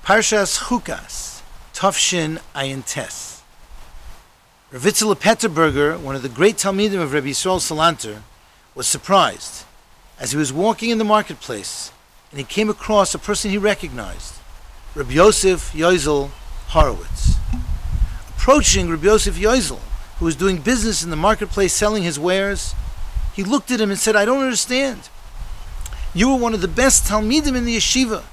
Parshas Chukas, Tafshin Ayin Tes. Rav Petterberger, one of the great Talmidim of Rabbi Yisrael Salanter, was surprised as he was walking in the marketplace and he came across a person he recognized, Rabbi Yosef Yozel Horowitz. Approaching Rabbi Yosef Yozel, who was doing business in the marketplace selling his wares, he looked at him and said, "I don't understand. You were one of the best Talmidim in the yeshiva.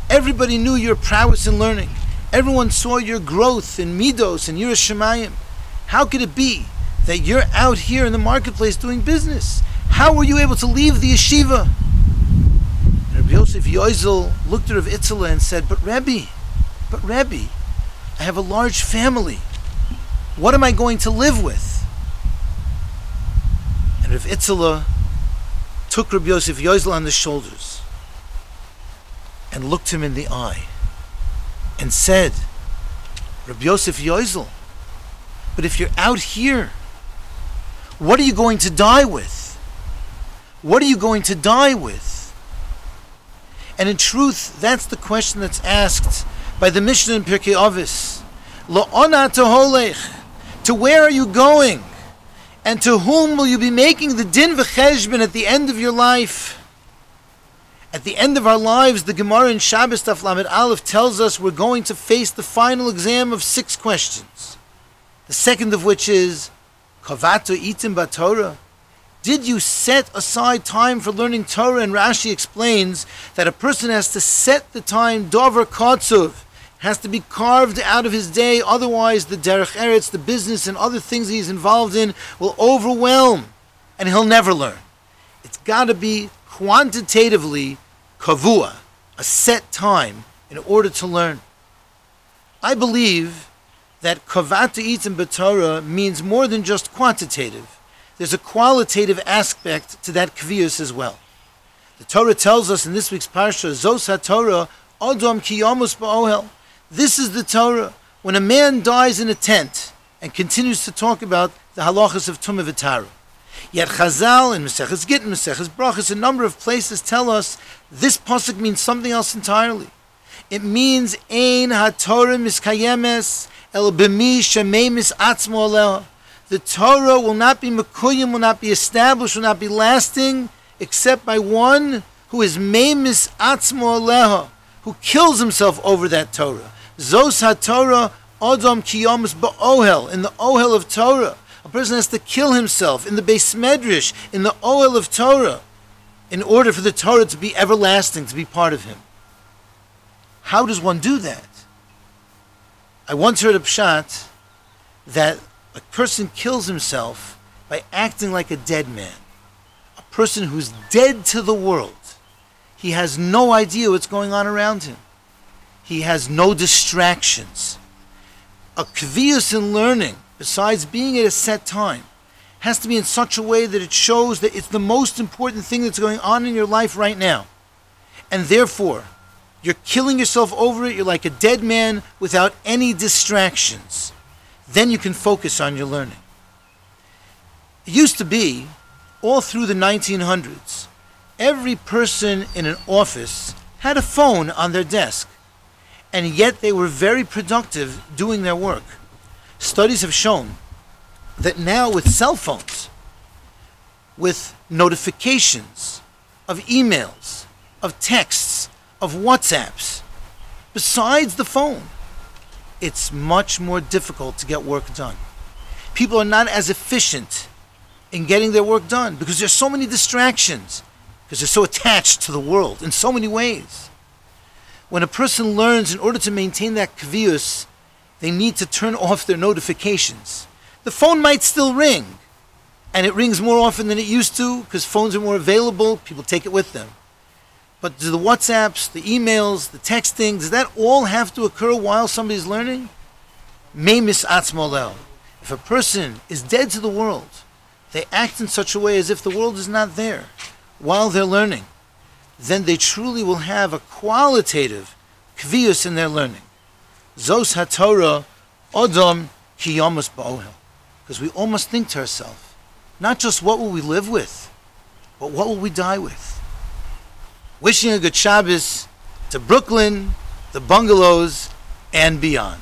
Everybody knew your prowess in learning. Everyone saw your growth in Midos and Yiras Shamayim. How could it be that you're out here in the marketplace doing business? How were you able to leave the yeshiva?" And Rabbi Yosef Yozel looked at Rav Itzela and said, But Rabbi, I have a large family. What am I going to live with?" And Rav Itzela took Rabbi Yosef Yozel on the shoulders and looked him in the eye and said, "Rabbi Yosef Yozel, but if you're out here, what are you going to die with? What are you going to die with?" And in truth, that's the question that's asked by the Mishnah in Pirkei Avos. Lo'ona toholech, to where are you going? And to whom will you be making the din v'cheshbon at the end of your life? At the end of our lives, the Gemara in Shabbos Daf Lamed Aleph tells us we're going to face the final exam of 6 questions. The second of which is, Kavato itim b'Torah? Did you set aside time for learning Torah? And Rashi explains that a person has to set the time, dover kotzuv, has to be carved out of his day, otherwise the derech eretz, the business and other things he's involved in will overwhelm and he'll never learn. It's got to be quantitatively kavua, a set time in order to learn. I believe that kavata itim b'Torah means more than just quantitative. There's a qualitative aspect to that kvius as well. The Torah tells us in this week's parsha, Zos HaTorah Odom ki yamus ba'ohel. This is the Torah. When a man dies in a tent and continues to talk about the halachas of Tumah v'Tara. Yet Chazal and Maseches Gittin, Maseches Brachos, a number of places tell us this pasuk means something else entirely. It means Ein HaTorah miskayemes el b'mi shemei misatzmo aleha. The Torah will not be mekuyim, will not be established, will not be lasting, except by one who is mei misatzmo aleha, who kills himself over that Torah. Zos HaTorah Odom ki yamus ba'ohel, in the ohel of Torah. A person has to kill himself in the Beis Medrash, in the ohel of Torah, in order for the Torah to be everlasting, to be part of him. How does one do that? I once heard a pshat that a person kills himself by acting like a dead man. A person who's dead to the world. He has no idea what's going on around him. He has no distractions. A kvius in learning, besides being at a set time, has to be in such a way that it shows that it's the most important thing that's going on in your life right now. And therefore, you're killing yourself over it, you're like a dead man without any distractions. Then you can focus on your learning. It used to be, all through the 1900s, every person in an office had a phone on their desk, and yet they were very productive doing their work. Studies have shown that now with cell phones, with notifications of emails, of texts, of WhatsApps, besides the phone, it's much more difficult to get work done. People are not as efficient in getting their work done because there's so many distractions, because they're so attached to the world in so many ways. When a person learns, in order to maintain that kvius, they need to turn off their notifications. The phone might still ring, and it rings more often than it used to because phones are more available, people take it with them. But do the WhatsApps, the emails, the texting, does that all have to occur while somebody's learning? Mei misatzmo leho. If a person is dead to the world, they act in such a way as if the world is not there while they're learning, then they truly will have a qualitative kvius in their learning. Zos HaTorah Odom ki yamus ba'ohel. Because we almost think to ourselves, not just what will we live with, but what will we die with? Wishing a good Shabbos to Brooklyn, the bungalows, and beyond.